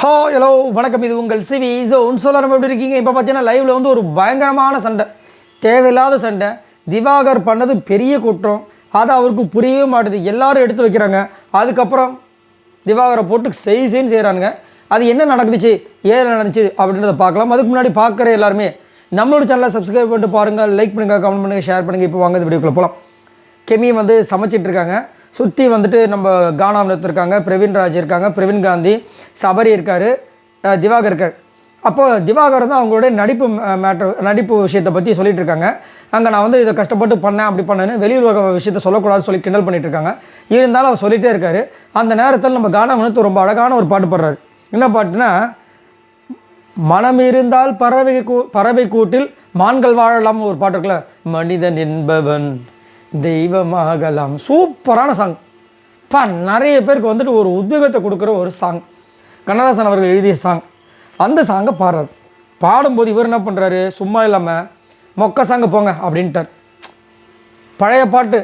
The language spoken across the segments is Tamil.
ஹலோ வணக்கம். இது உங்கள் சிவி ஜோன். நம்ம எப்படி இருக்கீங்க? இப்போ பார்த்தீங்கன்னா லைவில் வந்து ஒரு பயங்கரமான சண்டை, தேவையில்லாத சண்டை. திவாகர் பண்ணது பெரிய குற்றம், அது அவருக்கு புரியவே மாட்டுது. எல்லாரும் எடுத்து வைக்கிறாங்க. அதுக்கப்புறம் திவாகரை போட்டு செய்ன்னு செய்கிறானுங்க. அது என்ன நடந்துச்சு, ஏன் நடந்துச்சு அப்படின்றத பார்க்கலாம். அதுக்கு முன்னாடி பார்க்குற எல்லாருமே நம்மளோட சேனலை சப்ஸ்கிரைப் பண்ணிட்டு பாருங்கள், லைக் பண்ணுங்கள், கமெண்ட் பண்ணுங்கள், ஷேர் பண்ணுங்கள். இப்போ வாங்க இந்த வீடியோக்குள்ளே போகலாம். கெமி வந்து சமைச்சிட்ருக்காங்க. சுற்றி வந்துட்டு நம்ம கானாமிரத் இருக்காங்க, பிரவீன் ராஜ் இருக்காங்க, பிரவீன் காந்தி, சபரி இருக்கார், திவாகர் இருக்கார். அப்போது திவாகர் வந்து அவங்களுடைய நடிப்பு விஷயத்தை பற்றி சொல்லிகிட்டு இருக்காங்க. அங்கே நான் வந்து இதை கஷ்டப்பட்டு பண்ணேன், அப்படி பண்ணேன்னு வெளியுலக விஷயத்தை சொல்லக்கூடாதுன்னு சொல்லி கிண்டல் பண்ணிகிட்டு இருக்காங்க. இருந்தாலும் அவர் சொல்லிகிட்டே இருக்கார். அந்த நேரத்தில் நம்ம கானாமிரத் ரொம்ப அழகான ஒரு பாட்டு பாடுறாரு. என்ன பாட்டுனா, மனம் இருந்தால் பறவை கூட்டில் மான்கள் வாழலாம்னு ஒரு பாட்டு இருக்குல்ல, மனிதன் என்பவன் தெய்வமாகலாம். சூப்பரான சாங் நிறைய பேருக்கு வந்துட்டு ஒரு உத்வேகத்தை கொடுக்குற ஒரு சாங். கண்ணதாசன் அவர்கள் எழுதிய சாங். அந்த சாங்கை பாடுறார். பாடும்போது இவர் என்ன பண்ணுறாரு, சும்மா இல்லாமல் மொக்க சாங்க போங்க அப்படின்ட்டார். பழைய பாட்டு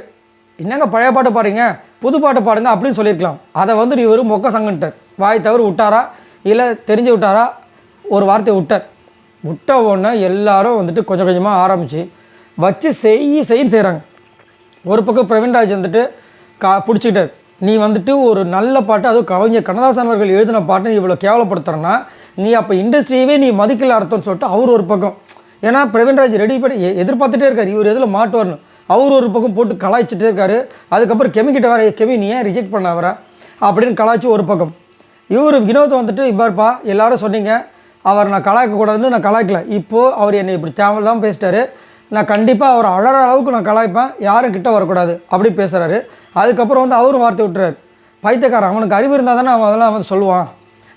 என்னங்க பழைய பாட்டு பாடுறீங்க, புது பாட்டு பாடுங்க அப்படின்னு சொல்லியிருக்கலாம். அதை வந்துட்டு இவர் மொக்க சாங்குன்ட்டார். வாய் தவறு விட்டாரா இல்லை தெரிஞ்சு விட்டாரா, ஒரு வார்த்தையை விட்ட உடனே எல்லாரும் வந்துட்டு கொஞ்சம் கொஞ்சமாக ஆரம்பித்து வச்சு செய்ன்னு செய்கிறாங்க. ஒரு பக்கம் பிரவீன்ராஜ் வந்துட்டு பிடிச்சிக்கிட்டார். நீ வந்துட்டு ஒரு நல்ல பாட்டு, அதுவும் கவிஞர் கண்ணதாசன் அவர்கள் எழுதின பாட்டு நீ இவ்வளோ கேவலப்படுத்துறன்னா நீ அப்போ இண்டஸ்ட்ரியவே நீ மதிக்கல அர்த்தம்னு சொல்லிட்டு அவர் ஒரு பக்கம். ஏன்னா பிரவீன்ராஜ் ரெடி பண்ணி எதிர்பார்த்துட்டே இருக்கார், இவர் எதில் மாட்டுவார்னு. அவர் ஒரு பக்கம் போட்டு கலாய்ச்சிட்டே இருக்கார். அதுக்கப்புறம் கெமிக்கிட்ட வர, கெமி நீ ஏன் ரிஜெக்ட் பண்ண வர அப்படின்னு கலாய்ச்சி ஒரு பக்கம். இவர் வினோத் வந்துட்டு இப்பார்ப்பா எல்லாரும் சொன்னீங்க அவர் நான் கலாய்க்கக்கூடாதுன்னு நான் கலாய்க்கல, இப்போது அவர் என்னை இப்படி தேவையில்லாமல் பேசிட்டாரு, நான் கண்டிப்பாக அவர் அழகிற அளவுக்கு நான் கலாய்ப்பேன், யாரும் கிட்ட வரக்கூடாது அப்படி பேசுகிறாரு. அதுக்கப்புறம் வந்து அவரும் வார்த்தை விட்டுறாரு. பைத்தியக்காரன், அவனுக்கு அறிவு இருந்தால் தானே அவன் அதெல்லாம் வந்து சொல்லுவான்,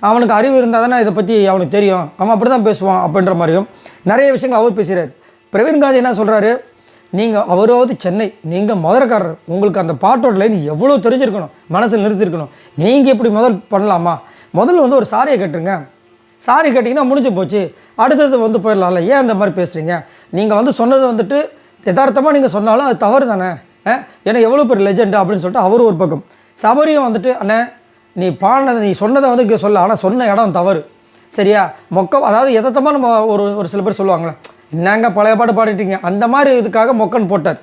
அவனுக்கு அறிவு இருந்தால் தானே இதை பற்றி அவனுக்கு தெரியும், அவன் அப்படி தான் பேசுவான் அப்படின்ற மாதிரியும் நிறைய விஷயங்கள் அவர் பேசுகிறார். பிரவீன் காந்தி என்ன சொல்கிறாரு, நீங்கள் அவராவது சென்னை, நீங்கள் மதுரைக்காரர், உங்களுக்கு அந்த பாட்டோட லைன் எவ்வளோ தெரிஞ்சிருக்கணும், மனசில் நிறுத்திருக்கணும். நீங்கள் இப்படி பண்ணலாமா, முதல்ல வந்து ஒரு சாரியை கேட்டுருங்க, சாரி கேட்டிங்கன்னா முடிஞ்சு போச்சு, அடுத்தது வந்து போயிடலாம்ல, ஏன் அந்த மாதிரி பேசுகிறீங்க, நீங்கள் வந்து சொன்னது வந்துட்டு யதார்த்தமாக நீங்கள் சொன்னாலும் அது தவறு தானே, ஏன்னா எவ்வளோ பேர் லெஜெண்டு அப்படின்னு சொல்லிட்டு அவர் ஒரு பக்கம். சபரியும் வந்துட்டு அண்ணே நீ பாடினதை நீ சொன்னதை வந்து இங்கே சொல்ல, ஆனால் சொன்ன இடம் தவறு சரியா, அதாவது யதார்த்தமாக நம்ம ஒரு சில பேர் சொல்லுவாங்களே, என்னங்க பழைய பாட்டு பாடிட்டீங்க அந்த மாதிரி இதுக்காக மொக்கன்னு போட்டார்.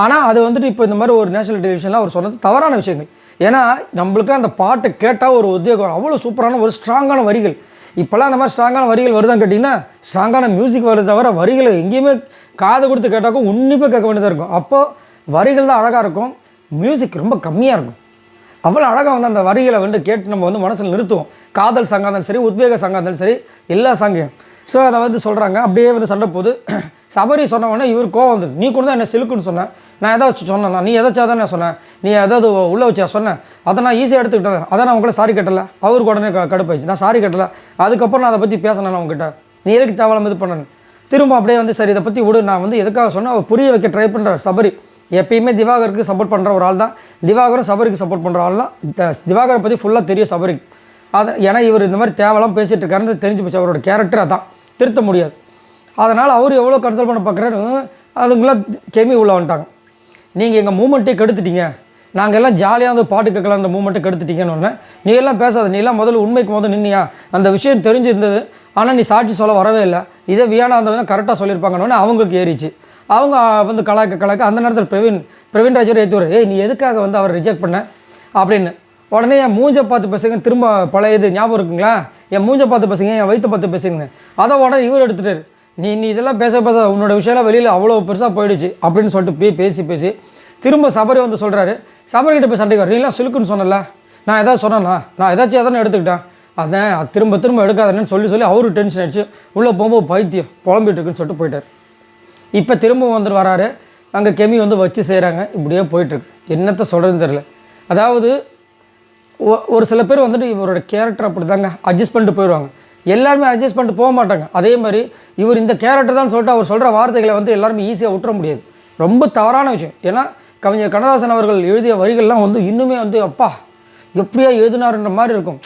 ஆனால் அது வந்துட்டு இப்போ இந்த மாதிரி ஒரு நேஷனல் டெலிவிஷனில் அவர் சொன்னது தவறான விஷயங்கள். ஏன்னா நம்மளுக்கு அந்த பாட்டை கேட்டால் ஒரு உத்வேகம், அவ்வளோ சூப்பரான ஒரு ஸ்ட்ராங்கான வரிகள். இப்போல்லாம் அந்த மாதிரி ஸ்ட்ராங்கான வரிகள் வருதான்னு கேட்டிங்கன்னா ஸ்ட்ராங்கான மியூசிக் வருது தவிர வரிகள் எங்கேயுமே காது கொடுத்து கேட்டாக்கும் உன்னிப்பாக கேட்க வேண்டியதாக இருக்கும். அப்போது வரிகள் தான் அழகாக இருக்கும், மியூசிக் ரொம்ப கம்மியாக இருக்கும். அவ்வளோ அழகாக வந்து அந்த வரிகளை வந்து கேட்டு நம்ம வந்து மனசில் நிறுத்துவோம். காதல் சாங்காக இருந்தாலும் சரி, உத்வேக சாங்காக இருந்தாலும் சரி, எல்லா சாங்கையும். ஸோ அதை வந்து சொல்கிறாங்க. அப்படியே வந்து சண்டை போது சபரி சொன்ன உடனே இவர் கோவம் வந்தது. நீ கூட தான் என்ன சிலுக்குன்னு சொன்னேன், நான் ஏதாச்சும் சொன்னேன், நீ எதாச்சும் தான் நான் சொன்னேன், நீ ஏதாவது உள்ளே வச்சா சொன்னேன், அதை நான் ஈஸியாக எடுத்துக்கிட்டேன், அதை நான் உங்களை சாரி கட்டலை. அவருக்கு உடனே கடுப்பாயிடுச்சு, நான் சாரி கட்டலை, அதுக்கப்புறம் நான் அதை பற்றி பேசினேன் உங்ககிட்ட, நீ எதுக்கு தேவையில்லாம இது பண்ணேன். திரும்ப அப்படியே வந்து சரி இதை பற்றி விடு, நான் வந்து எதுக்காக சொன்னேன் அவர் புரிய வைக்க ட்ரை பண்ணுறார் சபரி. எப்பயுமே திவாகருக்கு சப்போர்ட் பண்ணுற ஒரு ஆள் தான், திவாகரும் சபரிக்கு சப்போர்ட் பண்ணுற ஆள் தான். திவாகரை பற்றி ஃபுல்லாக தெரியும் சபரிக்கு. அதை ஏன்னா இவர் இந்த மாதிரி தேவையெல்லாம் பேசிகிட்டு இருக்காருன்னு தெரிஞ்சு போச்சு. அவரோட கேரக்டர் அதான், திருத்த முடியாது. அதனால் அவர் எவ்வளோ கன்சல்ட் பண்ண பார்க்குறாரு, அதுக்குள்ளே கெமி உள்ள வந்துட்டாங்க. நீங்கள் எங்கள் மூமெண்ட்டே கெடுத்துட்டீங்க, நாங்கள் எல்லாம் ஜாலியாக வந்து பாட்டு கேட்கலாம், அந்த மூமெண்ட்டை கெடுத்துட்டீங்கன்னு ஒன்று. நீ எல்லாம் பேசாத, நீ எல்லாம் முதல்ல உண்மைக்கு நின்னியா, அந்த விஷயம் தெரிஞ்சிருந்தது, ஆனால் நீ சாட்சி சொல்ல வரவே இல்லை, இதே வியானா இருந்ததுன்னா கரெக்டாக சொல்லியிருப்பாங்கன்னு அவங்களுக்கு ஏறிச்சு. அவங்க வந்து கலாய்க்க அந்த நேரத்தில் பிரவீன்ராஜர் ஏற்றுவார், ஏய் நீ எதுக்காக வந்து அவரை ரிஜெக்ட் பண்ண அப்படின்னு. உடனே என் மூஞ்சை பார்த்து பேசுங்க, திரும்ப பழைய இது ஞாபகம் இருக்குங்களா, என் மூஞ்சை பார்த்து பேசுங்க, என் வயிற்றை பார்த்து பேசுங்க. அதை உடனே இவர் எடுத்துட்டார், நீ இதெல்லாம் பேச உன்னோட விஷயம்லாம் வெளியில் அவ்வளோ பெருசாக போயிடுச்சு அப்படின்னு சொல்லிட்டு பேசி திரும்ப சபரி வந்து சொல்கிறாரு. சபரிக்கிட்ட போய் சண்டைக்கு வர, நீலாம் சிலுக்குன்னு சொன்னல, நான் எதாவது சொன்னேன்னா, நான் ஏதாச்சும் எதானே எடுத்துக்கிட்டேன், அதான் திரும்ப எடுக்காதேன்னு சொல்லி அவரு டென்ஷன் ஆகிடுச்சு. உள்ளே போகும்போது பைத்தியம் புலம்பிட்டு இருக்குன்னு சொல்லிட்டு போயிட்டார். இப்போ திரும்ப வந்துட்டு வராரு. அங்கே கெமி வந்து வச்சு செய்கிறாங்க. இப்படியே போயிட்டுருக்கு. என்னத்தை சொல்கிறதுன்னு தெரில. அதாவது ஒரு சில பேர் வந்துட்டு இவரோட கேரக்டர் அப்படி தாங்க அட்ஜஸ்ட் பண்ணிட்டு போயிடுவாங்க. எல்லாருமே அட்ஜஸ்ட் பண்ணிட்டு போக மாட்டாங்க. அதே மாதிரி இவர் இந்த கேரக்டர் தான் சொல்லிட்டு அவர் சொல்கிற வார்த்தைகளை வந்து எல்லாருமே ஈஸியாக விட்டுற முடியாது. ரொம்ப தவறான விஷயம். ஏன்னா கவிஞர் கண்ணதாசன் அவர்கள் எழுதிய வரிகள்லாம் வந்து இன்னுமே வந்து அப்பா எப்படியா எழுதினாருன்ற மாதிரி இருக்கும்.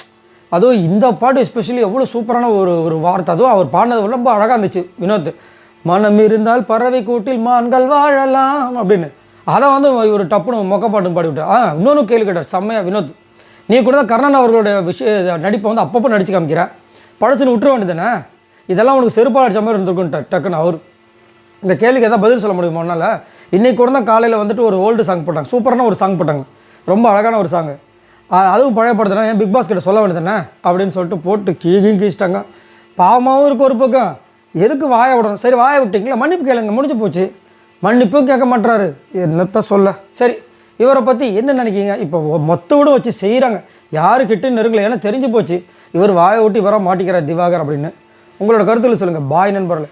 அதுவும் இந்த பாட்டு எஸ்பெஷலி எவ்வளோ சூப்பரான ஒரு வார்த்தை. அதுவும் அவர் பாடினது ரொம்ப அழகாக இருந்துச்சு வினோத். மனம் இருந்தால் பறவை கூட்டில் மான்கள் வாழலாம் அப்படின்னு. அதை வந்து இவர் டப்புன்னு மொக்க பாட்டுன்னு பாடி விட்டார். இன்னொன்று கேள்வி கேட்டார் செம்மையாக வினோத். நீ கூட தான் கர்ணன் அவர்களுடைய நடிப்பை வந்து அப்பப்போ நடிச்சு காமிக்கிற, பழசுன்னு விட்டுற வேண்டியதானே? இதெல்லாம் உனக்கு செருப்பாக அடிச்ச மாதிரி இருந்திருக்கும் டக்குன்னு. அவர் இந்த கேள்விக்கு எதாவது பதில் சொல்ல முடியுமா உன்னால்? இன்றைக்கி கூட தான் காலையில் வந்துட்டு ஒரு ஓல்டு சாங் போட்டாங்க, சூப்பரான ஒரு சாங் போட்டாங்க, ரொம்ப அழகான ஒரு சாங்கு. அதுவும் பழைய படத்துனா ஏன் பிக் பாஸ் கிட்ட சொல்ல வேண்டியதானே அப்படின்னு சொல்லிட்டு போட்டு கீழிச்சிட்டாங்க. பாவமாகவும் இருக்கும் ஒரு பக்கம், எதுக்கு வாயை விடணும்? சரி வாயை விட்டீங்களா, மன்னிப்பு கேளுங்க, முடிஞ்சு போச்சு. மன்னிப்பும் கேட்க மாட்டுறாரு, என்னத்த சொல்ல. சரி, இவரை பற்றி என்ன நினைக்கிங்க? இப்போ மொத்தோடு வச்சு செய்கிறாங்க, யாரு கிட்ட நெருங்கலை, ஏன்னா தெரிஞ்சு போச்சு இவர் வாயை விட்டு இவராக மாட்டிக்கிறார் திவாகர் அப்படின்னு. உங்களோட கருத்தில் சொல்லுங்கள். பாய் நண்பர்களே.